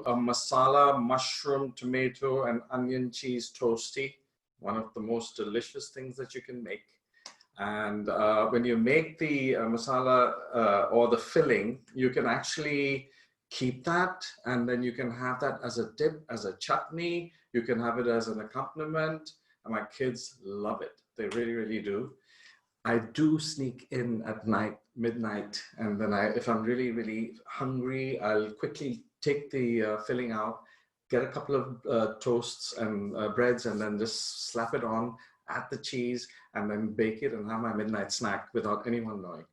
a masala mushroom, tomato, and onion cheese toastie. One of the most delicious things that you can make. And when you make the masala or the filling, you can actually keep that, and then you can have that as a dip, as a chutney. You can have it as an accompaniment, and my kids love it. They really, really do. I do sneak in at night, midnight, and then if I'm really, really hungry, I'll quickly take the filling out, get a couple of toasts and breads, and then just slap it on, add the cheese, and then bake it and have my midnight snack without anyone knowing.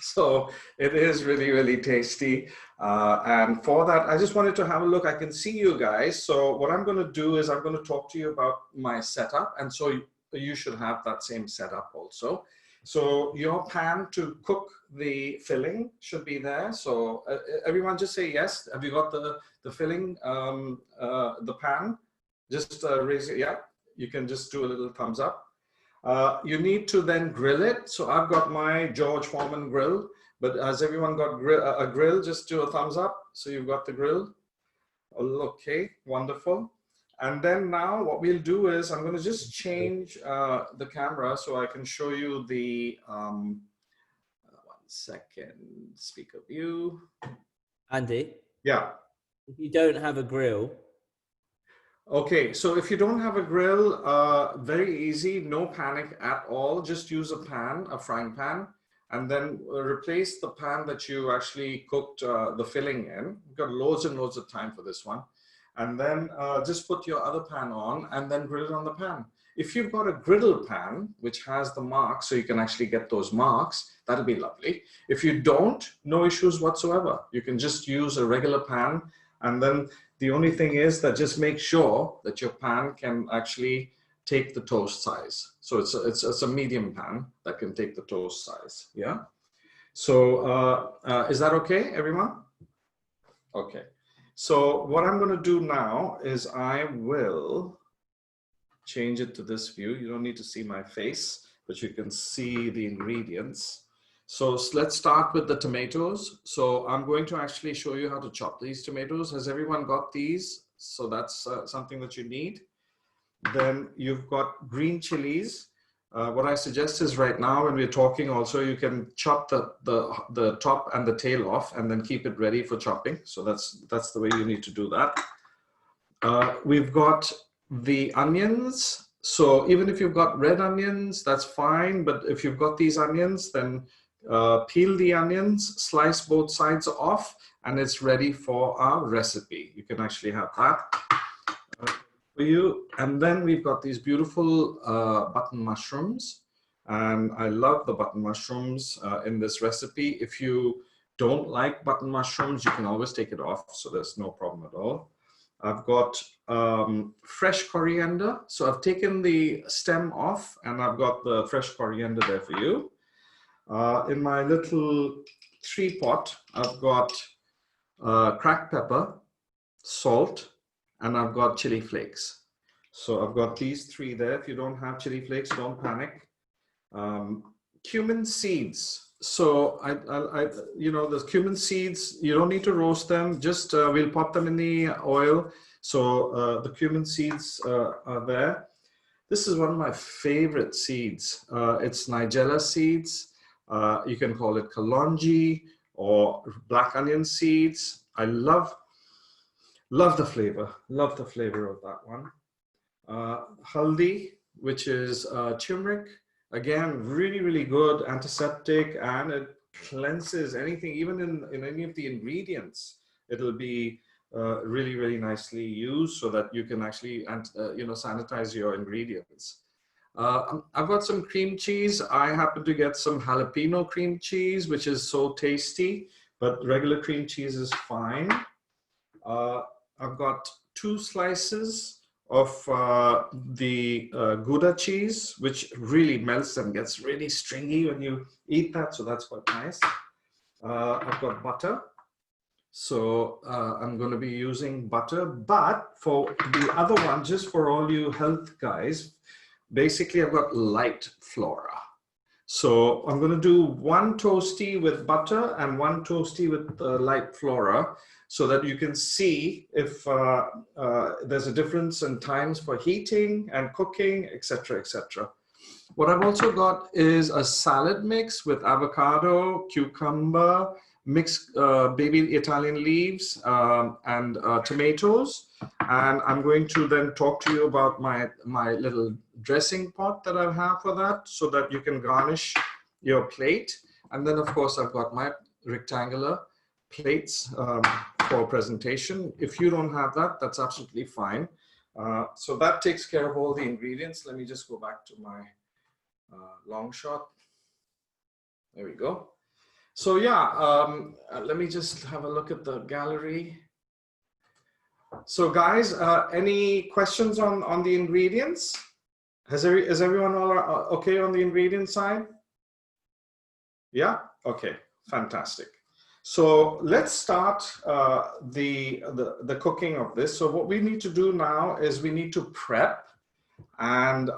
So it is really, really tasty. And for that, I just wanted to have a look. I can see you guys. So what I'm going to do is I'm going to talk to you about my setup. And so you should have that same setup also. So your pan to cook the filling should be there. So everyone just say yes. Have you got the filling, the pan? Just raise it. Yeah, you can just do a little thumbs up. You need to then grill it. So I've got my George Foreman grill, but has everyone got a grill? Just do a thumbs up. So you've got the grill. Okay, wonderful. And then now what we'll do is I'm going to just change the camera so I can show you the, 1 second, speaker view. Andy? Yeah. If you don't have a grill. Okay, so if you don't have a grill, very easy, no panic at all. Just use a pan, a frying pan, and then replace the pan that you actually cooked the filling in. You've got loads and loads of time for this one. And then just put your other pan on and then grill it on the pan. If you've got a griddle pan, which has the marks, so you can actually get those marks, that'll be lovely. If you don't, no issues whatsoever. You can just use a regular pan. And then the only thing is that just make sure that your pan can actually take the toast size. So it's a medium pan that can take the toast size, yeah? So is that okay, everyone? Okay. So what I'm going to do now is I will change it to this view. You don't need to see my face, but you can see the ingredients. So let's start with the tomatoes. So I'm going to actually show you how to chop these tomatoes. Has everyone got these? So that's something that you need. Then you've got green chilies. What I suggest is right now when we're talking also, you can chop the top and the tail off and then keep it ready for chopping. So that's the way you need to do that. We've got the onions. So even if you've got red onions, that's fine. But if you've got these onions, then peel the onions, slice both sides off, and it's ready for our recipe. You can actually have that. For you. And then we've got these beautiful button mushrooms, and I love the button mushrooms in this recipe. If you don't like button mushrooms, you can always take it off, so there's no problem at all. I've got fresh coriander, so I've taken the stem off and I've got the fresh coriander there for you. In my little 3-pot, I've got cracked pepper, salt, and I've got chili flakes. So I've got these 3 there. If you don't have chili flakes, don't panic. Cumin seeds. So you know, the cumin seeds, you don't need to roast them. Just we'll pop them in the oil. So the cumin seeds are there. This is one of my favorite seeds. It's Nigella seeds. You can call it kalonji or black onion seeds. I love the flavor of that one. Haldi, which is turmeric, again, really, really good antiseptic, and it cleanses anything, even in any of the ingredients. It'll be really, really nicely used so that you can actually you know, sanitize your ingredients. I've got some cream cheese. I happen to get some jalapeno cream cheese, which is so tasty, but regular cream cheese is fine. I've got 2 slices of the Gouda cheese, which really melts and gets really stringy when you eat that, so that's quite nice. I've got butter. So I'm going to be using butter, but for the other one, just for all you health guys, basically I've got light flora. So I'm going to do 1 toastie with butter and 1 toastie with light flora. so that you can see if there's a difference in times for heating and cooking, etc., etc. What I've also got is a salad mix with avocado, cucumber, mixed baby Italian leaves, and tomatoes. And I'm going to then talk to you about my little dressing pot that I have for that, so that you can garnish your plate. And then, of course, I've got my rectangular plates for presentation. If you don't have that, that's absolutely fine. So that takes care of all the ingredients. Let me just go back to my long shot. There we go. So yeah, let me just have a look at the gallery. So guys, any questions on the ingredients? Is everyone all okay on the ingredient side? Yeah, okay, fantastic. So let's start the cooking of this. So what we need to do now is we need to prep, and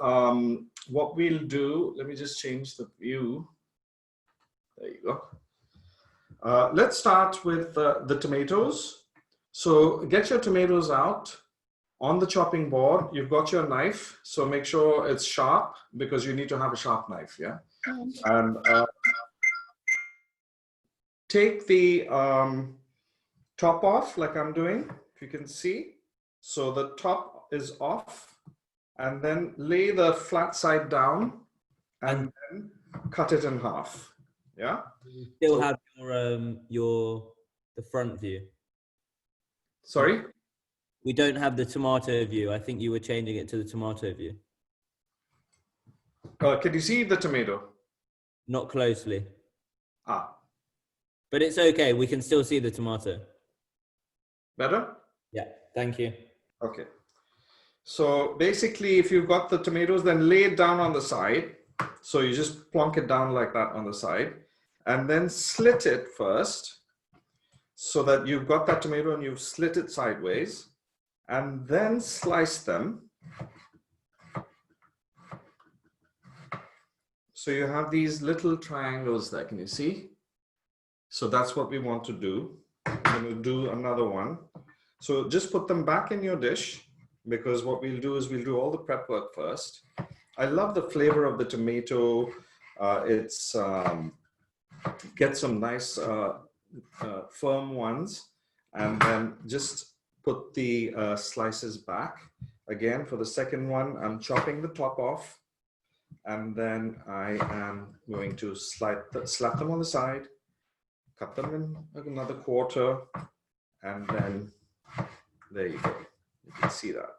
what we'll do, let me just change the view. There you go. Let's start with the tomatoes. So get your tomatoes out on the chopping board. You've got your knife, so make sure it's sharp, because you need to have a sharp knife, yeah? And take the top off, like I'm doing, if you can see. So the top is off, and then lay the flat side down and then cut it in half. Yeah. You still have the front view. Sorry? We don't have the tomato view. I think you were changing it to the tomato view. Can you see the tomato? Not closely. Ah. But it's okay. We can still see the tomato. Better? Yeah, thank you. Okay. So basically, if you've got the tomatoes, then lay it down on the side. So you just plonk it down like that on the side, and then slit it first, so that you've got that tomato and you've slit it sideways, and then slice them. So you have these little triangles there, can you see? So that's what we want to do. I'm going to do another one. So just put them back in your dish, because what we'll do is we'll do all the prep work first. I love the flavor of the tomato. It's get some nice firm ones, and then just put the slices back. Again, for the second one, I'm chopping the top off, and then I am going to slap them on the side, cut them in another quarter, and then there you go. You can see that.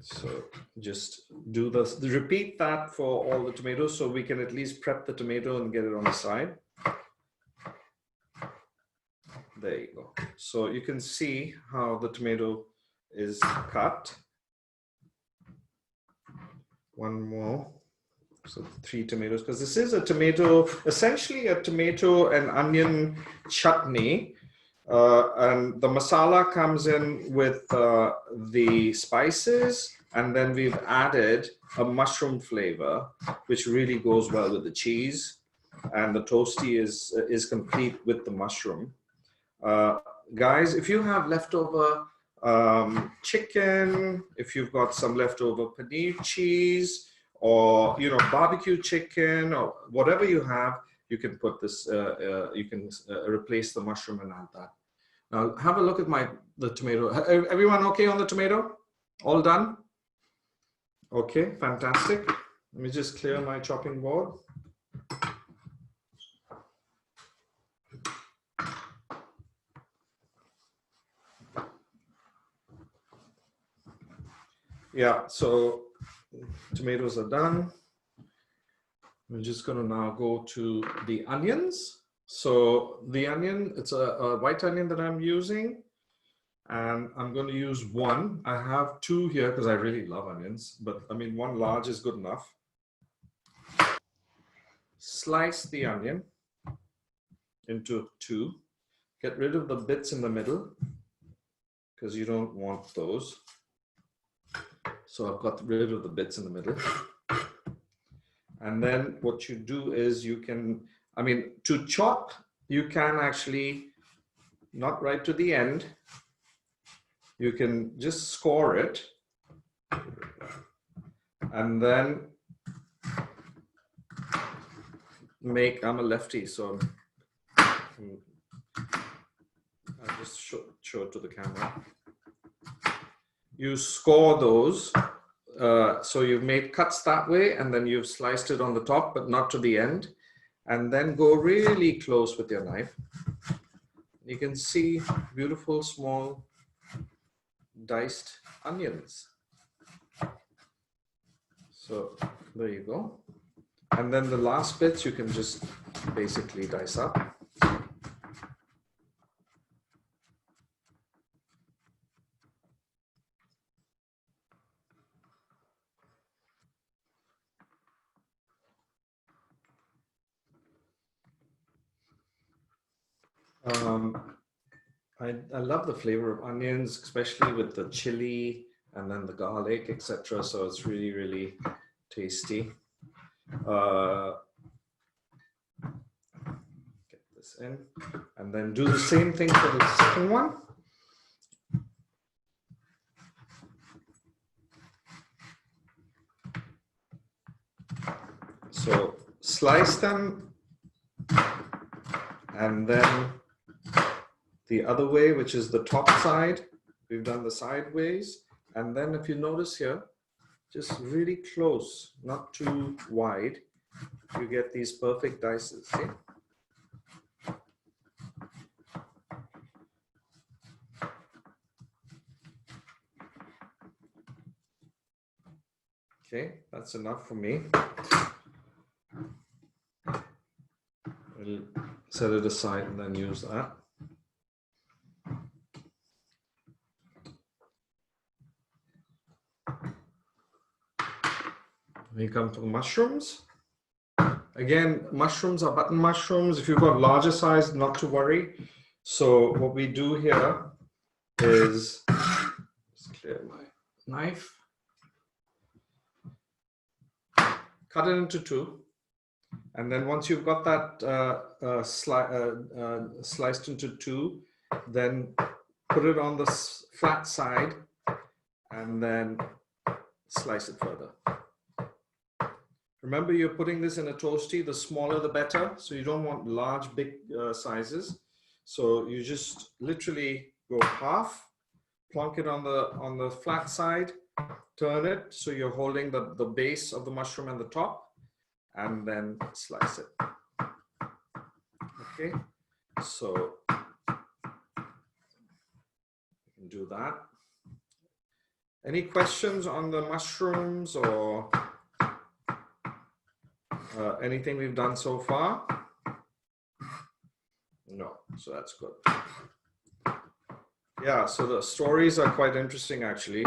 So just do this, repeat that for all the tomatoes, so we can at least prep the tomato and get it on the side. There you go. So you can see how the tomato is cut. One more. So 3 tomatoes, because this is a tomato, essentially a tomato and onion chutney. And the masala comes in with the spices, and then we've added a mushroom flavor, which really goes well with the cheese. And the toasty is complete with the mushroom. Guys, if you have leftover chicken, if you've got some leftover paneer cheese, or barbecue chicken, or whatever you have, you can put this. You can replace the mushroom and add that. Now have a look at the tomato. Everyone okay on the tomato? All done? Okay, fantastic. Let me just clear my chopping board. Yeah, so tomatoes are done. We're just going to now go to the onions. So the onion, it's a white onion that I'm using, and I'm going to use 1. I have 2 here because I really love onions, but I mean 1 large is good enough. Slice the onion into 2. Get rid of the bits in the middle, because you don't want those. So I've got rid of the bits in the middle. And then what you do is you can, to chop, you can actually not right to the end. You can just score it. And then I'm a lefty, so I'll just show it to the camera. You score those. So you've made cuts that way, and then you've sliced it on the top, but not to the end. And then go really close with your knife. You can see beautiful small diced onions. So there you go. And then the last bits you can just basically dice up. I love the flavor of onions, especially with the chili and then the garlic, etc. So it's really, really tasty. Get this in, and then do the same thing for the second one. So slice them, and then the other way, which is the top side, we've done the sideways. And then if you notice here, just really close, not too wide, you get these perfect dices. See? Okay, that's enough for me. I'll set it aside and then use that. We come to mushrooms. Again, mushrooms are button mushrooms. If you've got larger size, not to worry. So what we do here is, just clear my knife, cut it into two. And then once you've got that sliced into two, then put it on the flat side and then slice it further. Remember, you're putting this in a toasty, the smaller the better. So you don't want large, big sizes. So you just literally go half, plonk it on the flat side, turn it so you're holding the base of the mushroom and the top, and then slice it. Okay, so you can do that. Any questions on the mushrooms or anything we've done so far? No, so that's good. Yeah, so the stories are quite interesting actually.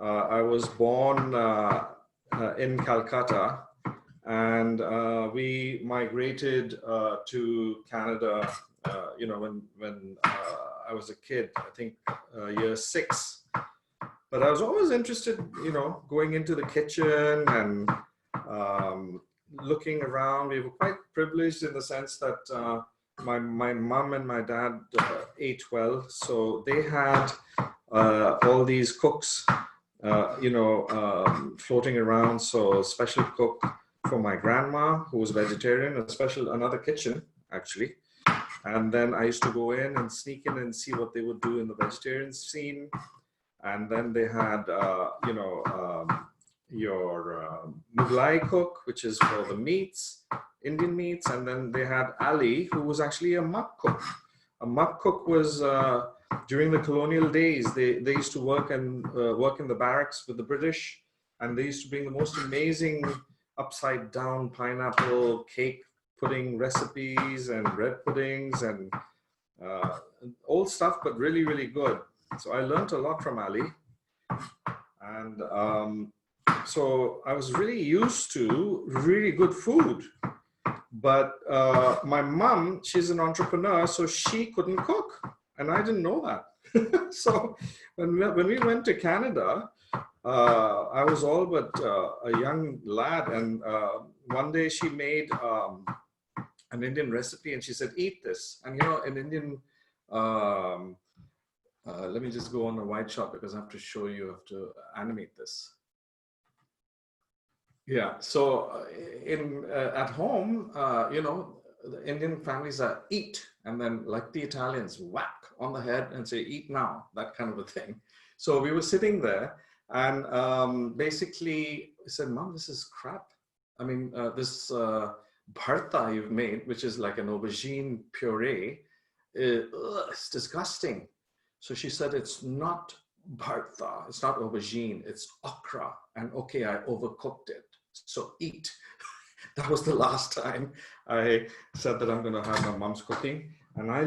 I was born in Calcutta, and we migrated to Canada, you know, when I was a kid, I think year 6. But I was always interested, you know, going into the kitchen and looking around. We were quite privileged in the sense that my mom and my dad ate well, so they had all these cooks, you know, floating around. So a special cook for my grandma, who was vegetarian, another kitchen actually. And then I used to go in and sneak in and see what they would do in the vegetarian scene. And then they had, you know, your Mughlai cook, which is for the meats, Indian meats. And then they had Ali, who was actually a muck cook. A muck cook was, during the colonial days, they used to work in the barracks with the British. And they used to bring the most amazing upside down pineapple cake pudding recipes and bread puddings and old stuff, but really, really good. So I learned a lot from Ali. And so I was really used to really good food. But my mom, she's an entrepreneur, so she couldn't cook. And I didn't know that. So when we went to Canada, I was all but a young lad. And one day she made an Indian recipe and she said, eat this. And you know, in Indian Um, let me just go on a wide shot because I have to show you, I have to animate this. Yeah, so at home, you know, the Indian families are eat, and then like the Italians, whack on the head and say, eat now, that kind of a thing. So we were sitting there, and basically I said, Mom, this is crap. I mean, this bharta you've made, which is like an aubergine puree, it's disgusting. So she said, it's not bharta, it's not aubergine, it's okra. And okay, I overcooked it. So eat. That was the last time I said that I'm going to have my mom's cooking. And I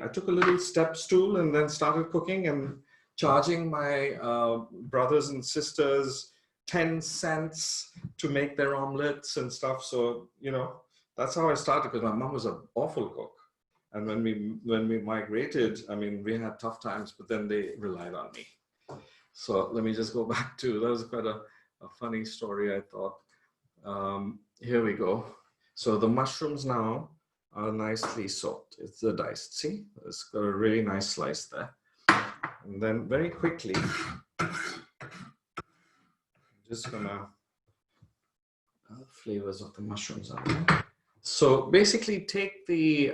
took a little step stool and then started cooking and charging my brothers and sisters 10 cents to make their omelets and stuff. So, you know, that's how I started, because my mom was an awful cook. And when we migrated, I mean, we had tough times, but then they relied on me. So let me just go back to, that was quite a funny story, I thought. Here we go. So the mushrooms now are nicely soaked. It's the diced. See, it's got a really nice slice there. And then very quickly, I'm just gonna flavors of the mushrooms out there. So basically take the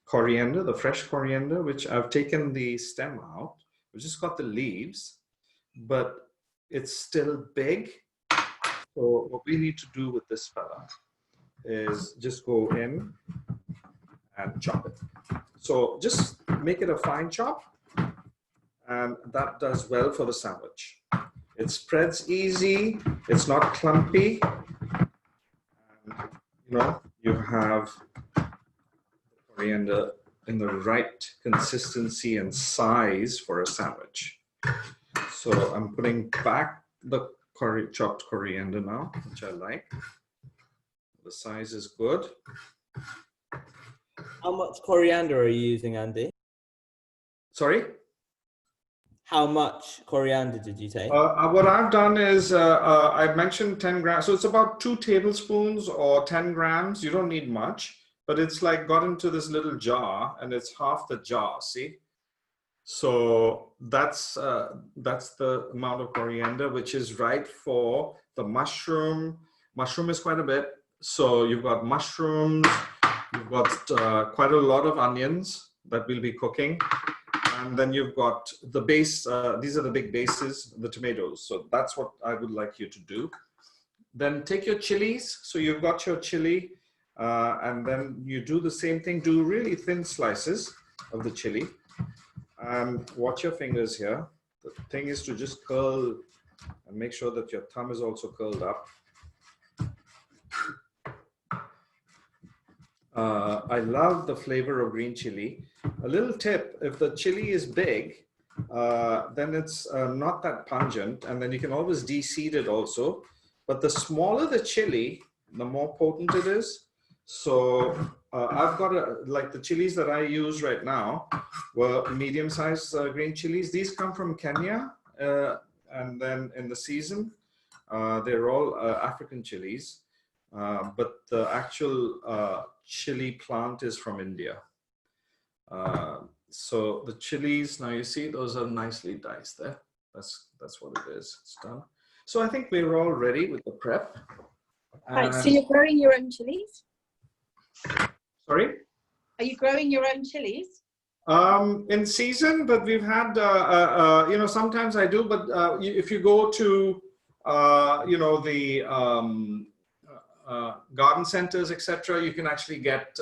coriander, the fresh coriander, which I've taken the stem out. We've just got the leaves, but it's still big. So what we need to do with this fella is just go in and chop it. So just make it a fine chop, and that does well for the sandwich. It spreads easy, it's not clumpy, and you know, you have coriander in the right consistency and size for a sandwich. So I'm putting back the chopped coriander now, which I like. The size is good. How much coriander are you using, Andy? Sorry? How much coriander did you take? What I've done is I mentioned 10 grams. So it's about 2 tablespoons or 10 grams. You don't need much, but it's like got into this little jar, and it's half the jar, see? So that's the amount of coriander, which is right for the mushroom. Mushroom is quite a bit. So you've got mushrooms, you've got quite a lot of onions that we'll be cooking. And then you've got the base, these are the big bases, the tomatoes. So that's what I would like you to do. Then take your chilies. So you've got your chili, and then you do the same thing, do really thin slices of the chili. And watch your fingers here. The thing is to just curl and make sure that your thumb is also curled up. I love the flavor of green chili. A little tip, if the chili is big, then it's not that pungent, and then you can always de-seed it also. But the smaller the chili, the more potent it is. So I've got like the chilies that I use right now were medium-sized green chilies. These come from Kenya, and then in the season, they're all African chilies, but the actual chili plant is from India. So the chilies, now you see those are nicely diced there. That's what it is. It's done. So I think we're all ready with the prep. Right, so you're growing your own chilies? Sorry? Are you growing your own chilies? In season, but we've had, you know, sometimes I do, but if you go to, you know, the garden centers, etc., you can actually get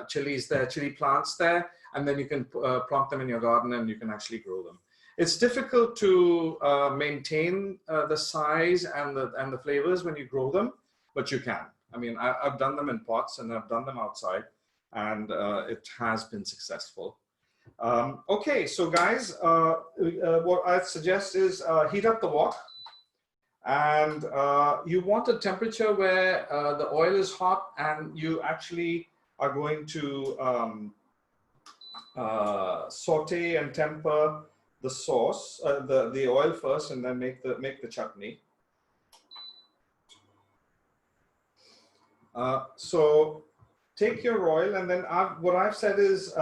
chilies there, chili plants there, and then you can plant them in your garden and you can actually grow them. It's difficult to maintain the size and the flavors when you grow them, but you can. I mean, I've done them in pots and I've done them outside, and it has been successful. Okay, so guys, what I'd suggest is heat up the wok, and you want a temperature where the oil is hot, and you actually are going to saute and temper the sauce, the oil first, and then make the chutney. So take your oil, and then what I've said is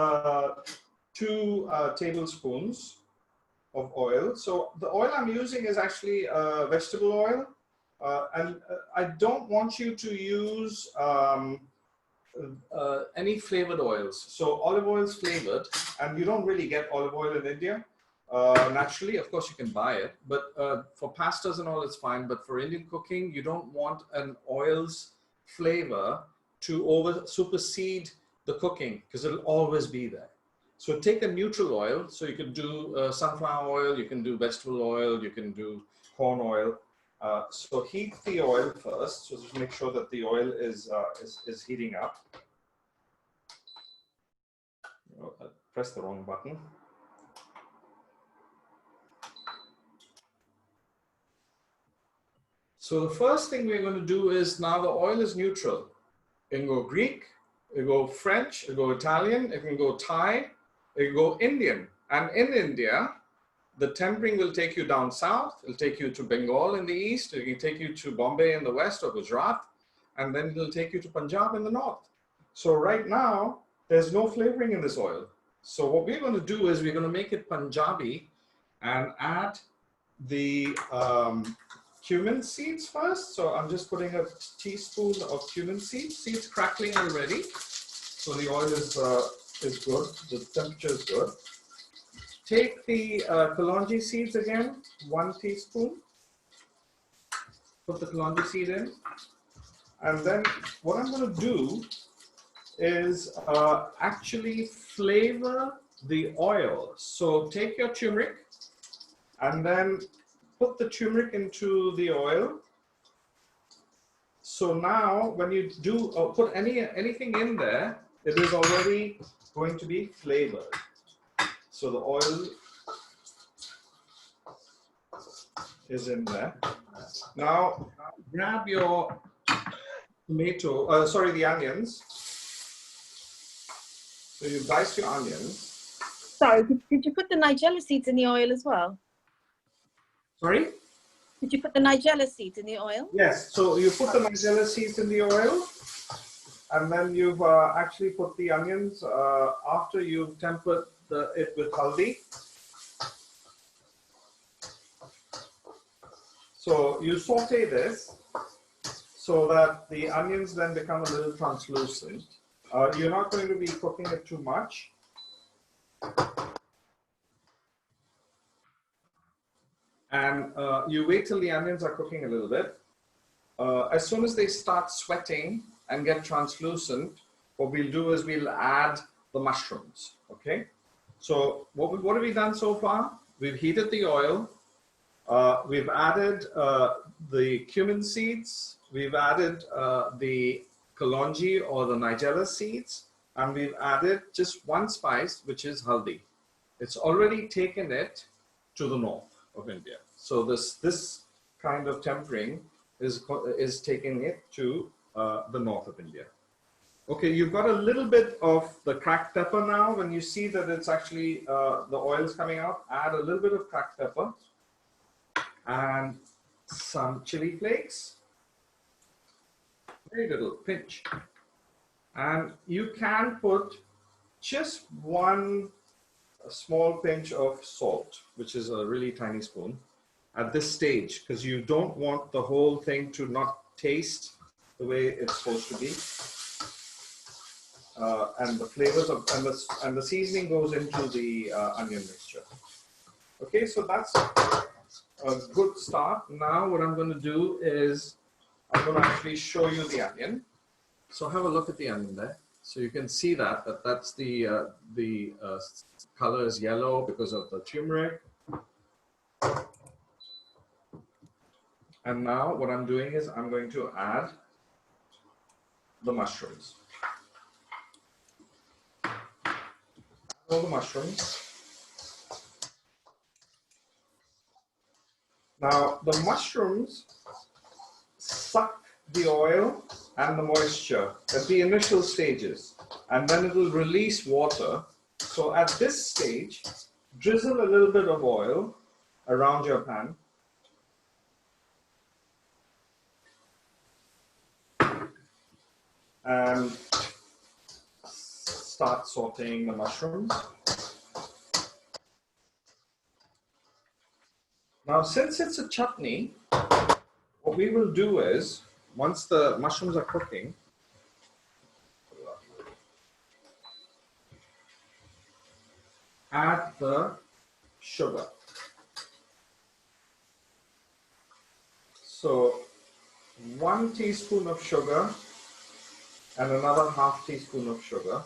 2 tablespoons of oil. So the oil I'm using is actually vegetable oil, and I don't want you to use any flavored oils. So olive oil is flavored, and you don't really get olive oil in India naturally. Of course, you can buy it, but for pastas and all, it's fine. But for Indian cooking, you don't want an oil's flavor to supersede the cooking, because it'll always be there. So take a neutral oil. So you can do sunflower oil, you can do vegetable oil, you can do corn oil. So heat the oil first. So just make sure that the oil is heating up. Oh, I pressed the wrong button. So the first thing we're going to do is, now the oil is neutral. It can go Greek, it can go French, it can go Italian, it can go Thai, it can go Indian. And in India, the tempering will take you down south. It'll take you to Bengal in the east. It will take you to Bombay in the west, or Gujarat. And then it'll take you to Punjab in the north. So right now, there's no flavoring in this oil. So what we're going to do is we're going to make it Punjabi and add the cumin seeds first. So I'm just putting a teaspoon of cumin seeds. See, it's crackling already. So the oil is good. The temperature is good. Take the kalonji seeds again, 1 teaspoon. Put the kalonji seed in. And then what I'm going to do is actually flavor the oil. So take your turmeric and then put the turmeric into the oil. So now when you do put anything in there, it is already going to be flavored. So the oil is in there. Now grab your the onions. So you dice your onions. Sorry, did you put the nigella seeds in the oil as well? Sorry? Did you put the nigella seeds in the oil? Yes, so you put the nigella seeds in the oil, and then you've actually put the onions after you've tempered it with haldi. So you saute this so that the onions then become a little translucent. You're not going to be cooking it too much. And you wait till the onions are cooking a little bit. As soon as they start sweating and get translucent, what we'll do is we'll add the mushrooms, okay? So what have we done so far? We've heated the oil. We've added the cumin seeds. We've added the kalonji or the nigella seeds. And we've added just one spice, which is haldi. It's already taken it to the north of India. So this kind of tempering is taking it to the north of India. Okay, you've got a little bit of the cracked pepper now. When you see that it's actually the oil is coming out, add a little bit of cracked pepper and some chili flakes. Very little pinch. And you can put just one small pinch of salt, which is a really tiny spoon, at this stage, because you don't want the whole thing to not taste the way it's supposed to be. And the flavors of and the seasoning goes into the onion mixture. Okay, so that's a good start. Now what I'm going to do is I'm going to actually show you the onion. So have a look at the onion there. So you can see that's the color is yellow because of the turmeric. And now what I'm doing is I'm going to add the mushrooms. All the mushrooms. Now the mushrooms suck the oil and the moisture at the initial stages, and then it will release water. So at this stage, drizzle a little bit of oil around your pan. And start sauteing the mushrooms. Now, since it's a chutney, what we will do is, once the mushrooms are cooking, add the sugar. So 1 teaspoon of sugar and another half teaspoon of sugar,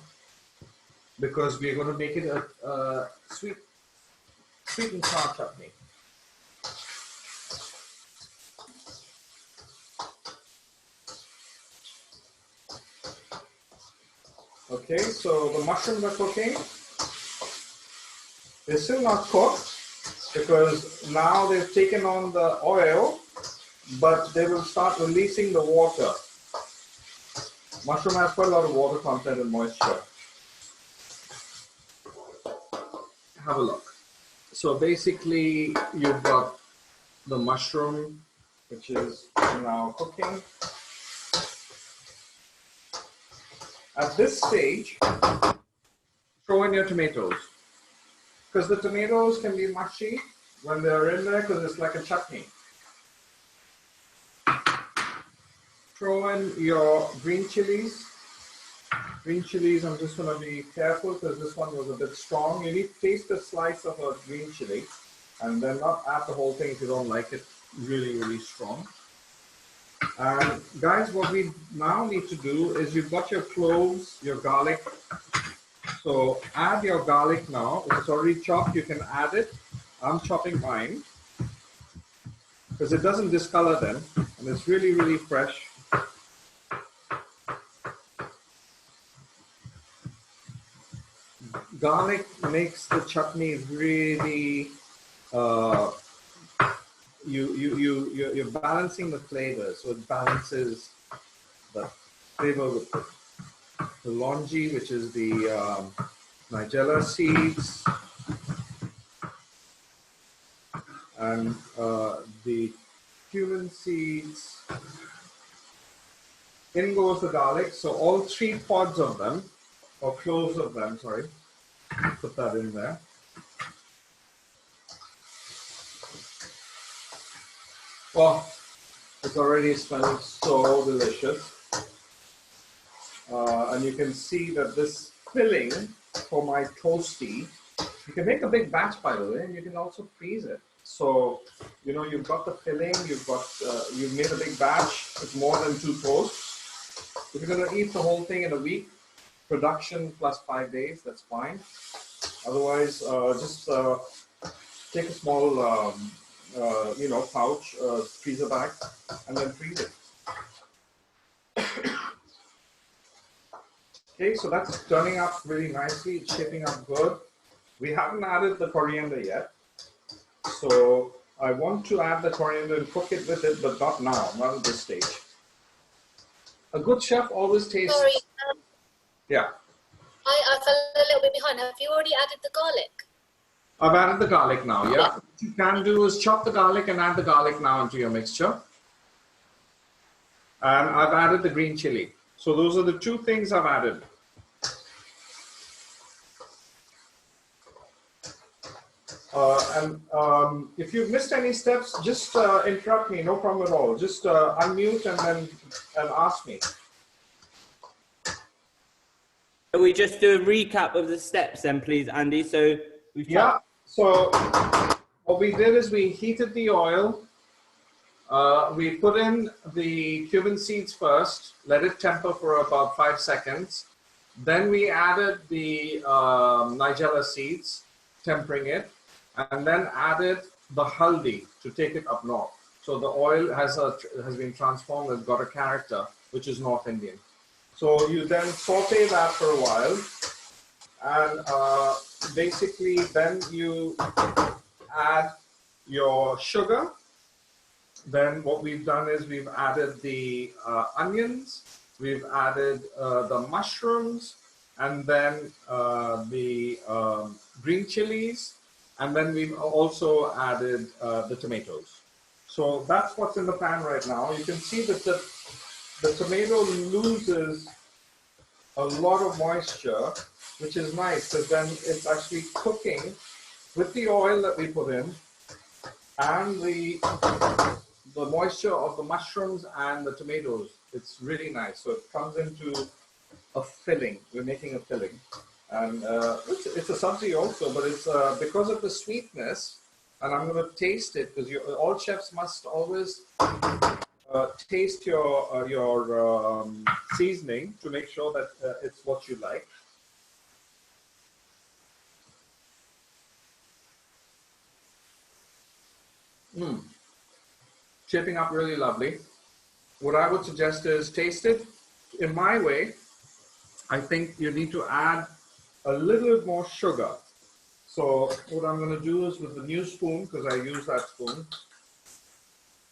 because we're going to make it a sweet and sour chutney. Okay, so the mushrooms are cooking. They're still not cooked because now they've taken on the oil, but they will start releasing the water. Mushroom has quite a lot of water content and moisture. Have a look. So basically, you've got the mushroom, which is now cooking. At this stage, throw in your tomatoes, because the tomatoes can be mushy when they're in there because it's like a chutney. Throw in your green chilies. Green chilies, I'm just going to be careful because this one was a bit strong. You need to taste a slice of a green chili and then not add the whole thing if you don't like it really, really strong. And guys, what we now need to do is you've got your cloves, your garlic. So add your garlic now. If it's already chopped, you can add it. I'm chopping mine because it doesn't discolor them and it's really, really fresh. Garlic makes the chutney really, you're balancing the flavors, so it balances the flavor with the longi, which is the nigella seeds, and the cumin seeds. In goes the garlic, so all 3 pods of them, or cloves of them, sorry. Put that in there. Well, it's already smelling so delicious. And you can see that this filling for my toasty, you can make a big batch, by the way, and you can also freeze it. So, you know, you've got the filling, you've made a big batch, it's more than 2 toasts. If you're going to eat the whole thing in a week, production plus 5 days, that's fine. Otherwise, just take a small, pouch, freezer bag, and then freeze it. Okay, so that's turning up really nicely. It's shaping up good. We haven't added the coriander yet. So I want to add the coriander and cook it with it, but not now, not at this stage. A good chef always tastes... Sorry. Yeah. I fell a little bit behind. Have you already added the garlic? I've added the garlic now, yeah. What you can do is chop the garlic and add the garlic now into your mixture. And I've added the green chili. So those are the 2 things I've added. If you've missed any steps, just interrupt me, no problem at all. Just unmute and ask me. Can we just do a recap of the steps then, please, Andy? So so what we did is we heated the oil. We put in the cumin seeds first, let it temper for about 5 seconds. Then we added the nigella seeds, tempering it, and then added the haldi to take it up north. So the oil has been transformed and got a character, which is North Indian. So you then saute that for a while, and basically then you add your sugar. Then what we've done is we've added the onions, we've added the mushrooms, and then the green chilies, and then we've also added the tomatoes. So that's what's in the pan right now. You can see that the tomato loses a lot of moisture which is nice because then it's actually cooking with the oil that we put in and the moisture of the mushrooms and the tomatoes. It's really nice. So it comes into a filling. We're making a filling. And it's a sabzi also, but it's because of the sweetness, and I'm going to taste it because all chefs must always taste your seasoning to make sure that it's what you like. Shaping up really lovely. What I would suggest is taste it. In my way, I think you need to add a little bit more sugar. So what I'm going to do is with the new spoon, because I use that spoon,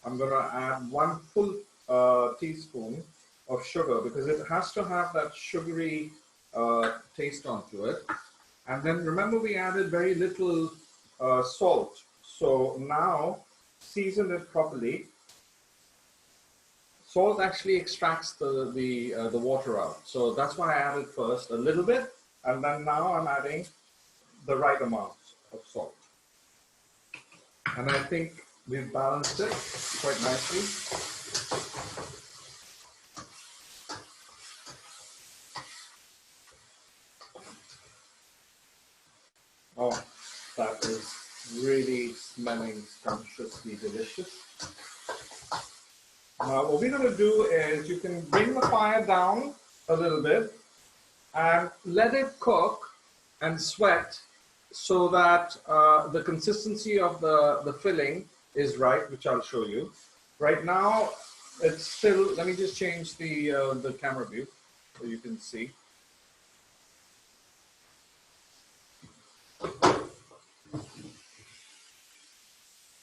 I'm going to add 1 full teaspoon of sugar because it has to have that sugary taste onto it. And then remember we added very little salt. So now season it properly. Salt actually extracts the water out. So that's why I added first a little bit, and then now I'm adding the right amount of salt. And I think we've balanced it quite nicely. Oh, that is really smelling scrumptiously delicious. Now what we're going to do is you can bring the fire down a little bit and let it cook and sweat so that the consistency of the filling is right, which I'll show you. Right now, it's still, let me just change the camera view so you can see.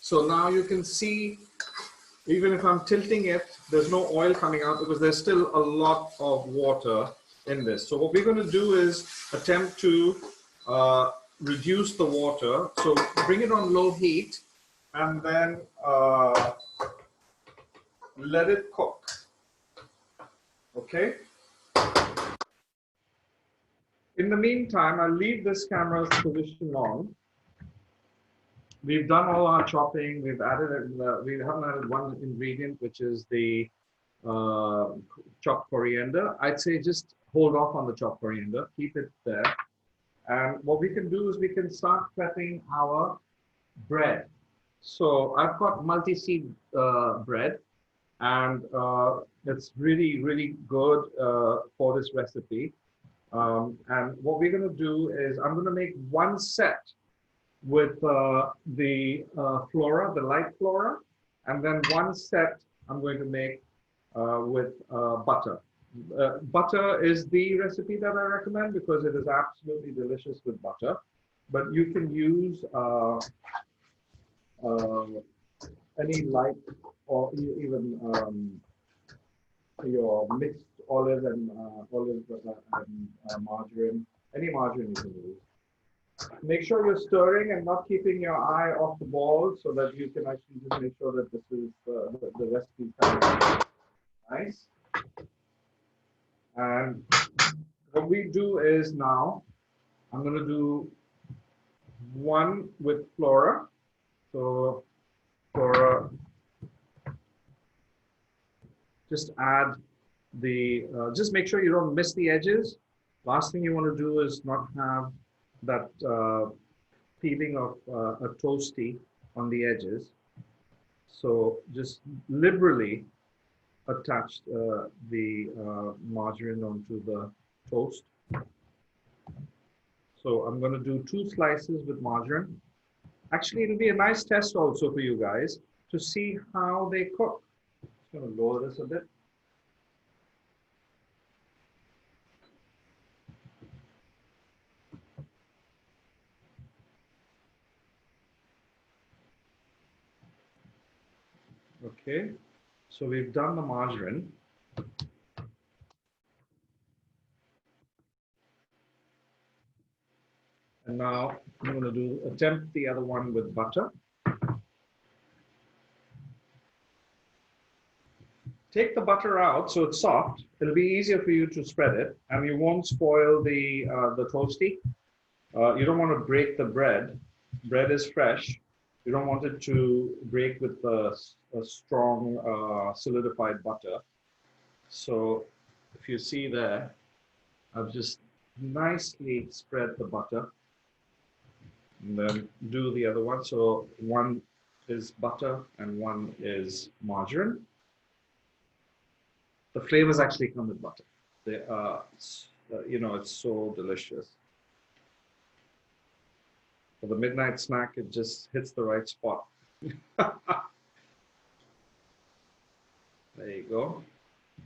So now you can see, even if I'm tilting it, there's no oil coming out because there's still a lot of water in this. So what we're going to do is attempt to reduce the water. So bring it on low heat and then let it cook. Okay. In the meantime, I'll leave this camera's position on. We've done all our chopping. We've added, we haven't added one ingredient, which is the chopped coriander. I'd say just hold off on the chopped coriander, keep it there. And what we can do is we can start prepping our bread. So I've got multi-seed bread, and it's really, really good for this recipe. And what we're going to do is I'm going to make one set with the flora, the light flora, and then one set I'm going to make with butter. Butter is the recipe that I recommend because it is absolutely delicious with butter. But you can use any light or even your mixed olive and margarine, any margarine you can use. Make sure you're stirring and not keeping your eye off the ball so that you can actually just make sure that this is the recipe coming out nice. And what we do is now I'm going to do one with flora. So flora, just add the, just make sure you don't miss the edges. Last thing you want to do is not have that peeling of a toasty on the edges. So just liberally attach the margarine onto the toast. So I'm going to do 2 slices with margarine. Actually, it'll be a nice test also for you guys to see how they cook. I'm going to lower this a bit. Okay, so we've done the margarine. And now I'm going to attempt the other one with butter. take the butter out so it's soft. It'll be easier for you to spread it, and you won't spoil the toasty. You don't want to break the bread. Bread is fresh. You don't want it to break with a strong solidified butter. So if you see there, I've just nicely spread the butter and then do the other one. So one is butter and one is margarine. The flavors actually come with butter. They are, it's so delicious. For the midnight snack, it just hits the right spot. There you go.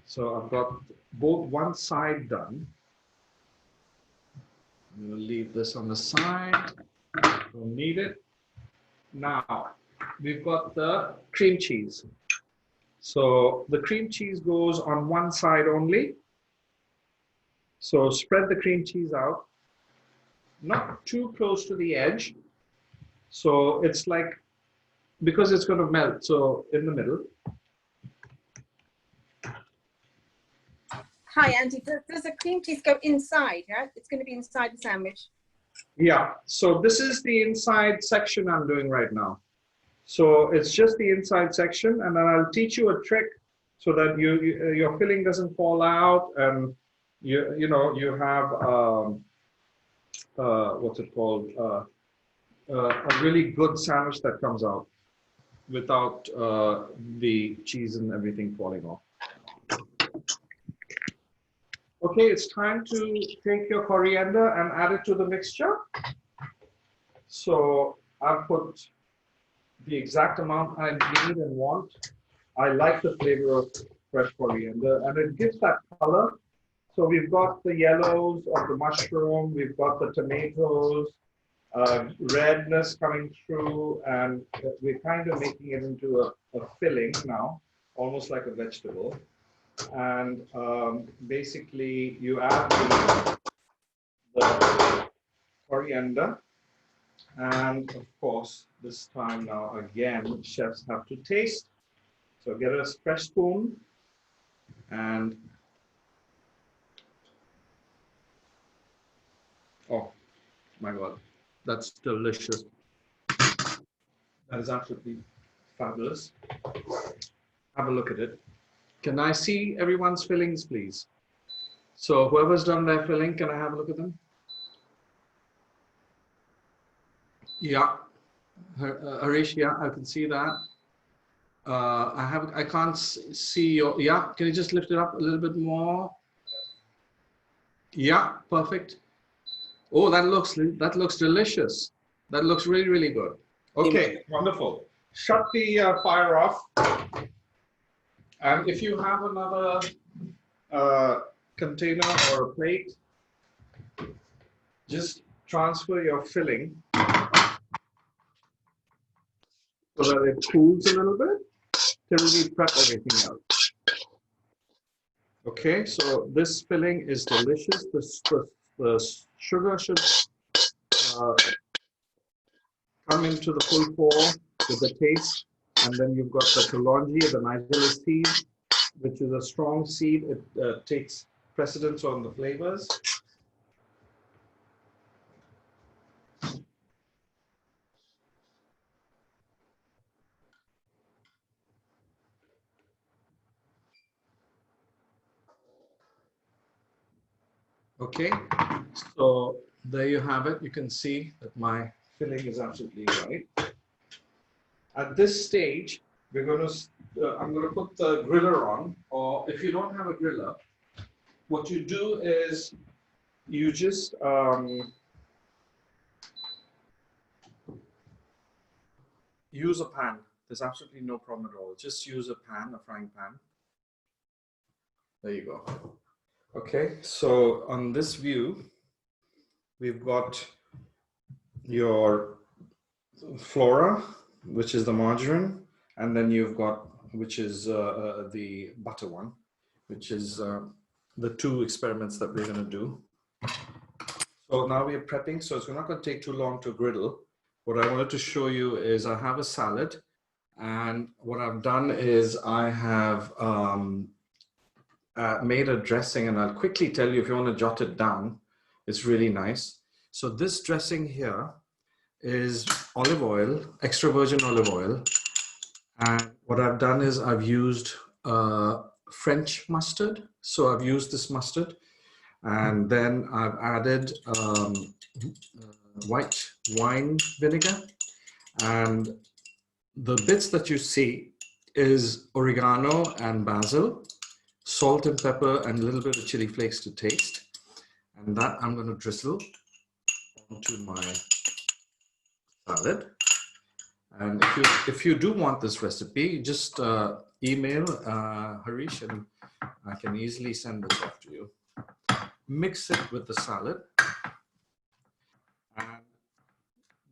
So I've got both one side done. I'm going to leave this on the side. Don't need it. Now, we've got the cream cheese. So the cream cheese goes on one side only. So spread the cream cheese out, not too close to the edge. So it's like, because it's going to melt, so in the middle. Hi, Andy. Does the cream cheese go inside? Yeah, it's going to be inside the sandwich. Yeah, so this is the inside section I'm doing right now. So it's just the inside section, and then I'll teach you a trick so that your filling doesn't fall out, and you have what's it called, a really good sandwich that comes out without the cheese and everything falling off. Okay, it's time to take your coriander and add it to the mixture. So I've put the exact amount I need and want. I like the flavor of fresh coriander, and it gives that color. So we've got the yellows of the mushroom, we've got the tomatoes, redness coming through, and we're kind of making it into a filling now, almost like a vegetable. And basically you add the coriander, and of course this time now again chefs have to taste. So get a fresh spoon and oh my god, that's delicious. That is absolutely fabulous. Have a look at it. Can I see everyone's fillings, please? So whoever's done their filling, can I have a look at them? Yeah, Harish, yeah, I can see that. I can't see your, yeah, can you just lift it up a little bit more? Yeah, perfect. Oh, that looks delicious. That looks really, really good. Okay, wonderful. Shut the fire off. And if you have another container or a plate, just transfer your filling so that it cools a little bit till we prep everything else. Okay, so this filling is delicious. The sugar should come into the full pour with the taste. And then you've got the kalonji, the nigella seed, which is a strong seed. It takes precedence on the flavors. Okay, so there you have it. You can see that my filling is absolutely right. At this stage, we're going to, I'm going to put the griller on, or if you don't have a griller, what you do is you just use a pan. There's absolutely no problem at all. Just use a pan, a frying pan. There you go. Okay, so on this view, we've got your flora, which is the margarine, and then you've got, which is the butter one, which is the two experiments that we're going to do. So now we're prepping, so it's not going to take too long to griddle. What I wanted to show you is I have a salad, And what I've done is I have made a dressing, and I'll quickly tell you if you want to jot it down. It's really nice. So this dressing here is olive oil, extra virgin olive oil. And what I've done is I've used French mustard. So I've used this mustard, and then I've added white wine vinegar, and the bits that you see is oregano and basil, salt and pepper, and a little bit of chili flakes to taste. And that I'm going to drizzle onto my salad. And if you do want this recipe, just email Harish, and I can easily send this off to you. Mix it with the salad. And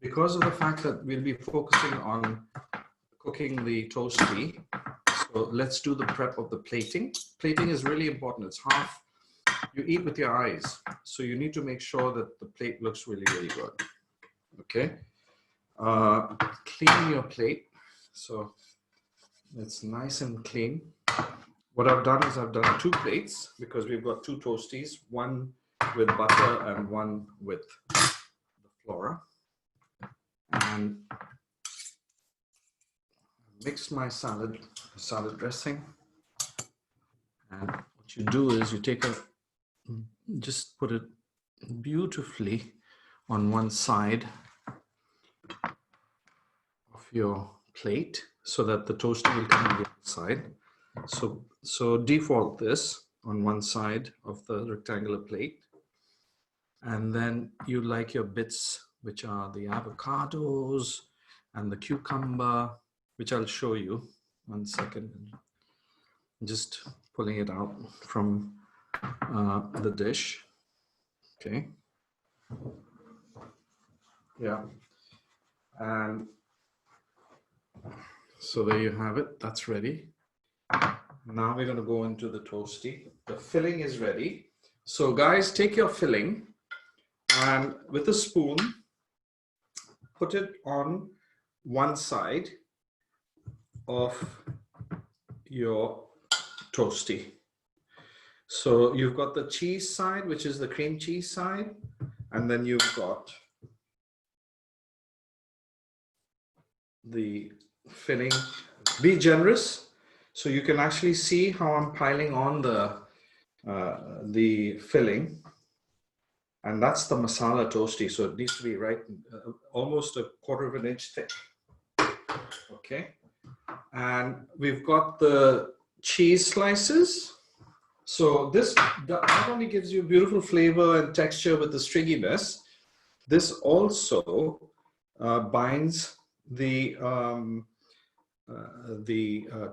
because of the fact that we'll be focusing on cooking the toasty, so let's do the prep of the plating. Plating is really important. It's half, you eat with your eyes. So you need to make sure that the plate looks really, really good. Okay. Clean your plate. So it's nice and clean. What I've done is I've done 2 plates because we've got 2 toasties, one with butter and one with the flora. And mix my salad dressing. And what you do is you take just put it beautifully on one side of your plate so that the toasty will come on the other side. So default this on one side of the rectangular plate. And then you like your bits, which are the avocados and the cucumber, which I'll show you. 1 second. Just pulling it out from the dish. Okay. Yeah. And so there you have it. That's ready. Now we're going to go into the toasty. The filling is ready. So guys, take your filling and with a spoon, put it on one side of your toasty. So you've got the cheese side, which is the cream cheese side, and then you've got the filling. Be generous, so you can actually see how I'm piling on the filling, and that's the masala toasty. So it needs to be right, almost a 1/4 of an inch thick. Okay, and we've got the cheese slices. So this not only gives you beautiful flavor and texture with the stringiness, this also binds the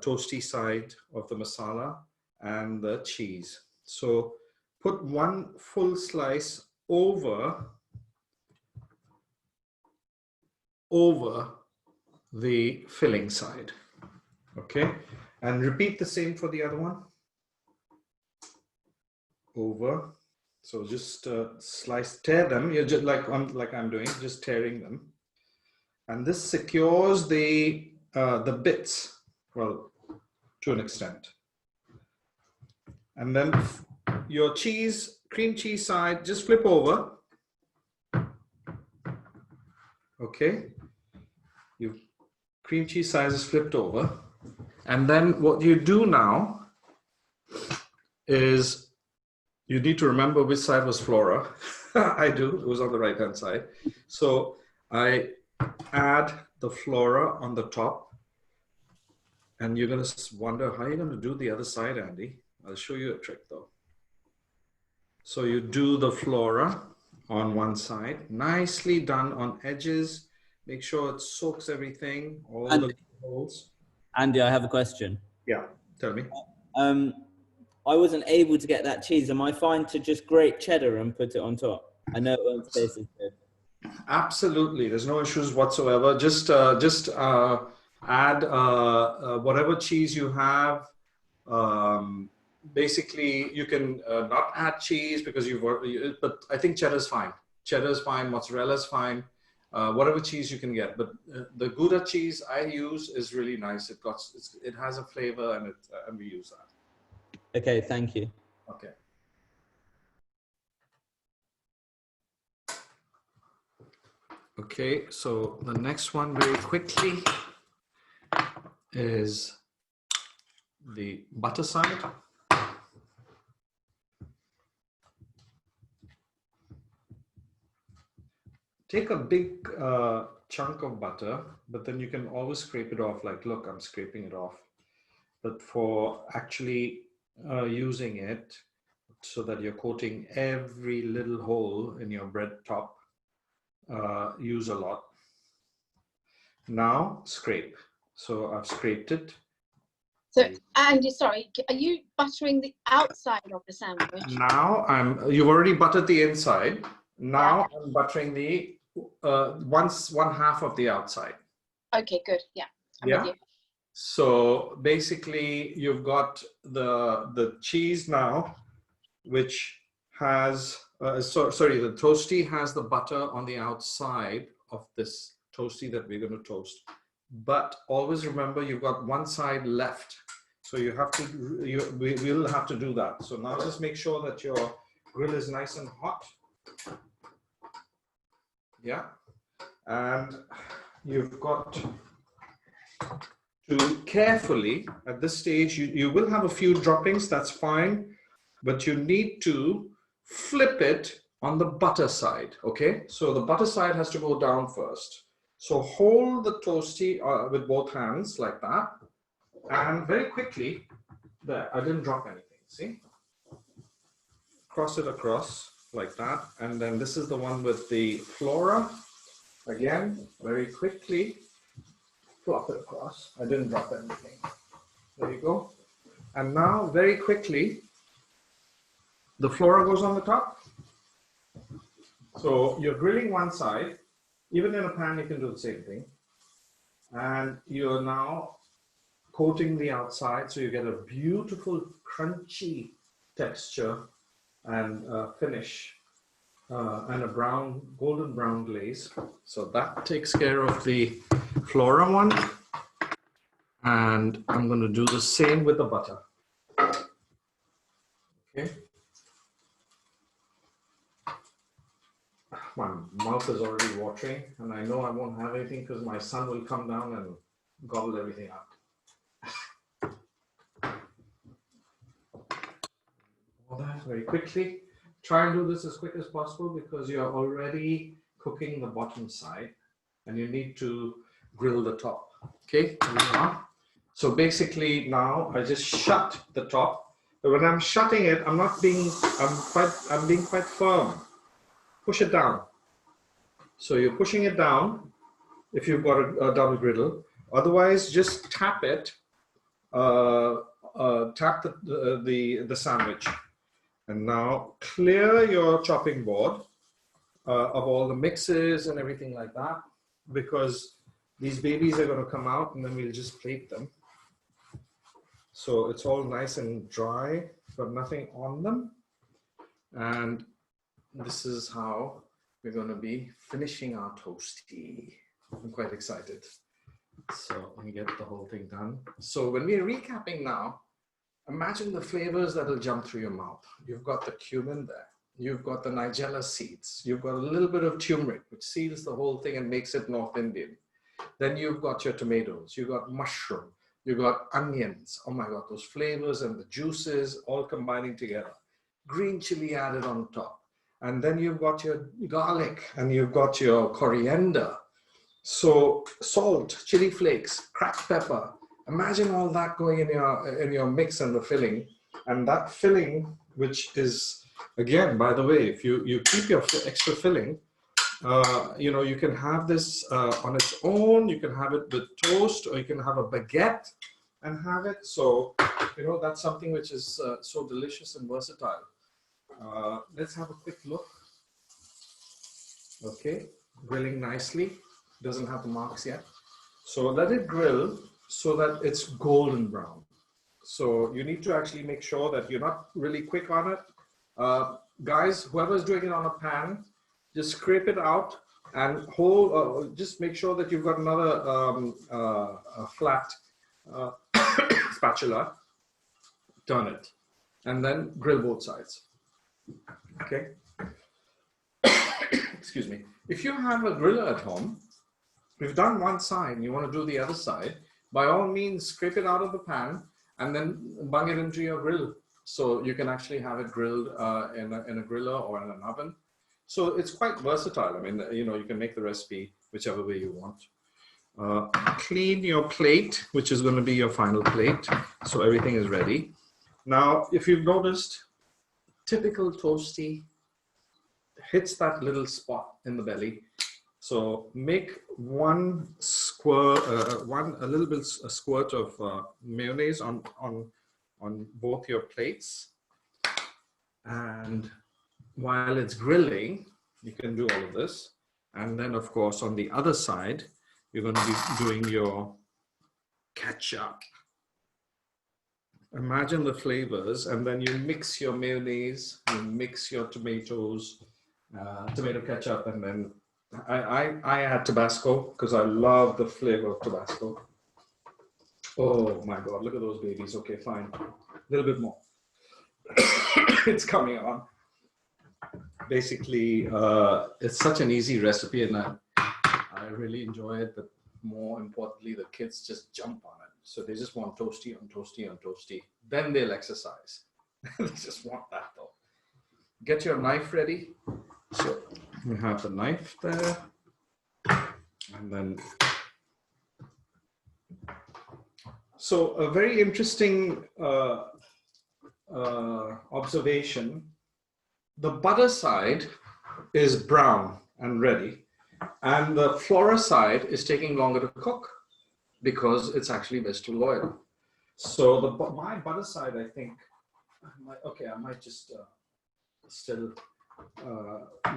toasty side of the masala and the cheese. So put one full slice over the filling side. Okay, and repeat the same for the other one. Over. So just tear them. You're just like I'm doing, just tearing them, and this secures the bits, well, to an extent. And then your cream cheese side, just flip over. Okay, your cream cheese side is flipped over, and then what you do now is you need to remember which side was flora. I do, it was on the right hand side. So I add the flora on the top, and you're going to wonder how you're going to do the other side, Andy. I'll show you a trick though. So you do the flora on one side, nicely done on edges. Make sure it soaks everything, all the holes. Andy, I have a question. Yeah, tell me. I wasn't able to get that cheese. Am I fine to just grate cheddar and put it on top? I know it won't taste as good. Absolutely, there's no issues whatsoever. Just add whatever cheese you have. Basically, you can not add cheese because but I think cheddar's fine. Cheddar's fine, mozzarella's fine. whatever cheese you can get. But the Gouda cheese I use is really nice. It has a flavor, and we use that. Okay, thank you. Okay. Okay, so the next one very quickly is the butter side. Take a big chunk of butter, but then you can always scrape it off. Like, look, I'm scraping it off. But for actually using it so that you're coating every little hole in your bread top, use a lot. Now scrape. So I've scraped it. So, Andy, sorry, are you buttering the outside of the sandwich? Now you've already buttered the inside. Now I'm buttering the one half of the outside. Okay, good. Yeah. I'm with you. So basically you've got the cheese now, which has, sorry, the toasty has the butter on the outside of this toasty that we're going to toast. But always remember you've got one side left. So you have to, we will have to do that. So now just make sure that your grill is nice and hot. Yeah. And you've got to carefully, at this stage, you will have a few droppings, that's fine, but you need to flip it on the butter side, okay? So the butter side has to go down first. So hold the toasty with both hands like that, and very quickly, there, I didn't drop anything, see? Cross it across like that, and then this is the one with the flora. Again, very quickly, flop it across. I didn't drop anything. There you go. And now, very quickly, the flora goes on the top. So you're grilling one side. Even in a pan, you can do the same thing. And you're now coating the outside, so you get a beautiful, crunchy texture and finish, and a brown, golden brown glaze. So that takes care of the flora one. And I'm going to do the same with the butter. Okay. My mouth is already watering, and I know I won't have anything because my son will come down and gobble everything up. All that very quickly. Try and do this as quick as possible because you're already cooking the bottom side and you need to grill the top. Okay, here we are. So basically now I just shut the top. But when I'm shutting it, I'm being quite firm. Push it down. So you're pushing it down if you've got a double griddle. Otherwise, just tap it. Tap the sandwich. And now clear your chopping board of all the mixes and everything like that, because these babies are going to come out and then we'll just plate them. So it's all nice and dry, but nothing on them. And this is how we're going to be finishing our toasty. I'm quite excited. So let me get the whole thing done. So when we're recapping now, imagine the flavors that will jump through your mouth. You've got the cumin there. You've got the nigella seeds. You've got a little bit of turmeric, which seals the whole thing and makes it North Indian. Then you've got your tomatoes. You've got mushroom. You've got onions. Oh my God, those flavors and the juices all combining together. Green chili added on top. And then you've got your garlic and you've got your coriander. So salt, chili flakes, cracked pepper. Imagine all that going in your mix and the filling. And that filling, which is, again, by the way, if you keep your extra filling, you can have this on its own. You can have it with toast, or you can have a baguette and have it. So, that's something which is so delicious and versatile. Let's have a quick look. Okay, grilling nicely. Doesn't have the marks yet. So let it grill so that it's golden brown. So you need to actually make sure that you're not really quick on it. Guys, whoever's doing it on a pan, just scrape it out and hold, just make sure that you've got another flat spatula. Turn it, and then grill both sides. Okay. Excuse me. If you have a griller at home, if you've done one side and you want to do the other side, by all means, scrape it out of the pan and then bung it into your grill. So you can actually have it grilled in a griller or in an oven. So it's quite versatile. I mean, you know, you can make the recipe whichever way you want. Clean your plate, which is going to be your final plate. So everything is ready. Now, if you've noticed, typical toasty hits that little spot in the belly. So make one squirt, a little bit, a squirt of mayonnaise on both your plates. And while it's grilling, you can do all of this. And then, of course, on the other side, you're going to be doing your ketchup. Imagine the flavors, and then you mix your mayonnaise, you mix your tomatoes, tomato ketchup, and then I add Tabasco because I love the flavor of Tabasco. Oh my God, look at those babies. Okay, fine. A little bit more. It's coming on. Basically, it's such an easy recipe, and I really enjoy it, but more importantly, the kids just jump on it. So they just want toasty on toasty on toasty. Then they'll exercise. They just want that though. Get your knife ready. So we have the knife there. And then, so a very interesting observation. The butter side is brown and ready. And the flora side is taking longer to cook because it's actually vegetable oil. So my butter side, I think, I might just still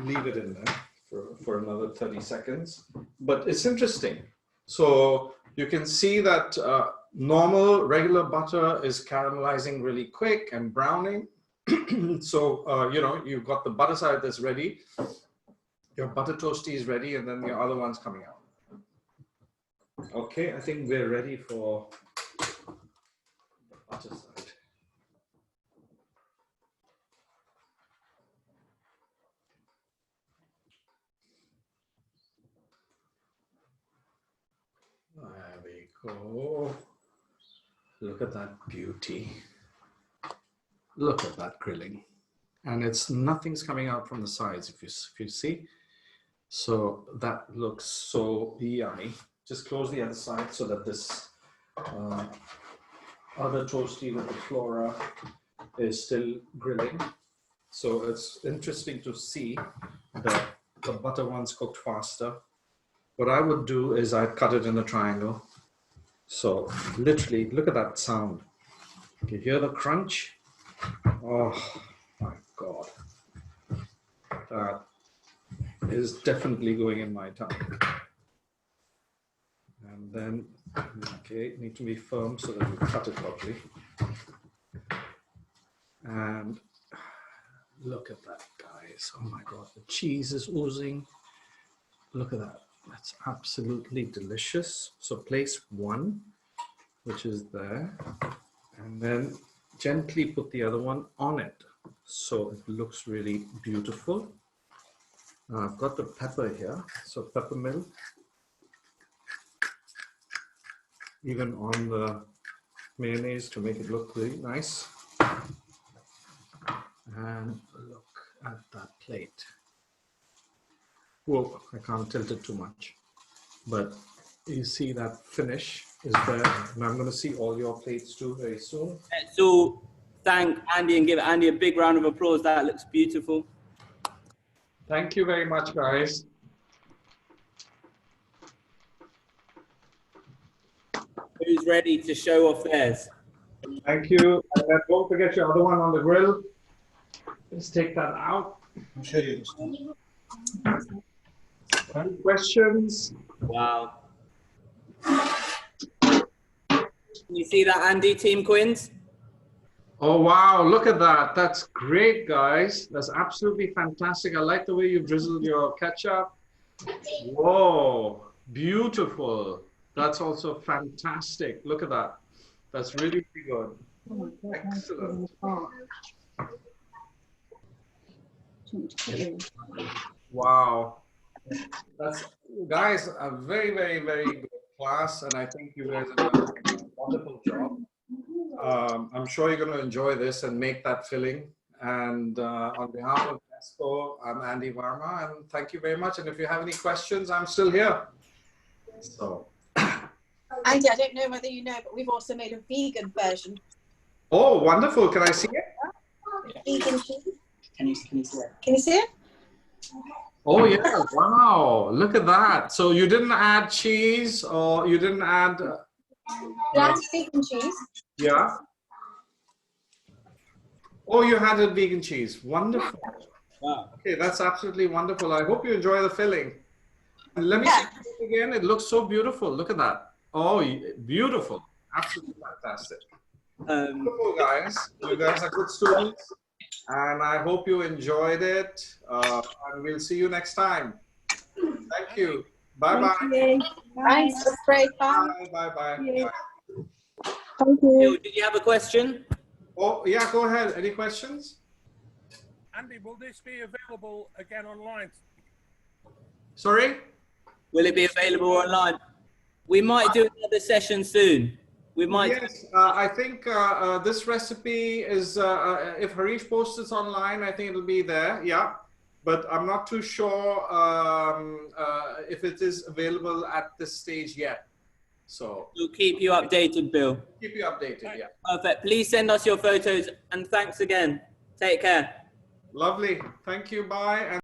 leave it in there for another 30 seconds. But it's interesting. So you can see that normal, regular butter is caramelizing really quick and browning. So, you know, you've got the butter side that's ready. Your butter toasty is ready, and then your other one's coming out. Okay, I think we're ready for the butter side. There we go. Look at that beauty. Look at that grilling. And it's nothing's coming out from the sides, if you see. So that looks so yummy. Just close the other side so that this other toasty with the flora is still grilling. So it's interesting to see that the butter one's cooked faster. What I would do is I'd cut it in a triangle. So literally, look at that sound. You hear the crunch? Oh my God. That is definitely going in my tongue. And then, okay, need to be firm so that you cut it properly. And look at that, guys. Oh my God, the cheese is oozing. Look at that. That's absolutely delicious. So place one, which is there, and then gently put the other one on it. So it looks really beautiful. Now I've got the pepper here. So pepper milk, even on the mayonnaise to make it look really nice. And look at that plate. Whoa, I can't tilt it too much. But you see that finish is there. And I'm going to see all your plates too very soon. So thank Andy and give Andy a big round of applause. That looks beautiful. Thank you very much, guys. Who's ready to show off theirs? Thank you. And then don't forget your other one on the grill. Let's take that out. I'll show you this one. Any questions? Wow. Can you see that, Andy, Team Quins? Oh, wow. Look at that. That's great, guys. That's absolutely fantastic. I like the way you drizzled your ketchup. Whoa, beautiful. That's also fantastic. Look at that. That's really, really good. Excellent. Wow. That's, guys, a very, very, very good class. And I think you guys have done a wonderful job. I'm sure you're going to enjoy this and make that filling. And on behalf of Diaspo, I'm Andy Varma, and thank you very much. And if you have any questions, I'm still here. So. Andy, I don't know whether you know, but we've also made a vegan version. Oh, wonderful. Can I see it? Vegan cheese. Can you see it? Can you see it? Oh, yeah. Wow. Look at that. So you didn't add cheese or you didn't add... That's vegan cheese. Yeah. Oh, you added vegan cheese. Wonderful. Wow. Okay, that's absolutely wonderful. I hope you enjoy the filling. And let me see it again. It looks so beautiful. Look at that. Oh, beautiful. Absolutely fantastic. Wonderful, guys. You guys are good students. And I hope you enjoyed it. And we'll see you next time. Thank you. Bye-bye. Thanks. That's great. Bye. Bye-bye. Thank you. Bill, did you have a question? Oh, yeah, go ahead. Any questions? Andy, will this be available again online? Sorry? Will it be available online? We might do another session soon. We might. Yes, I think this recipe is, if Harish posts it online, I think it'll be there, yeah. But I'm not too sure if it is available at this stage yet. So We'll keep you updated, Bill. keep you updated, yeah. Perfect. Please send us your photos and thanks again. Take care. Lovely. Thank you. Bye. And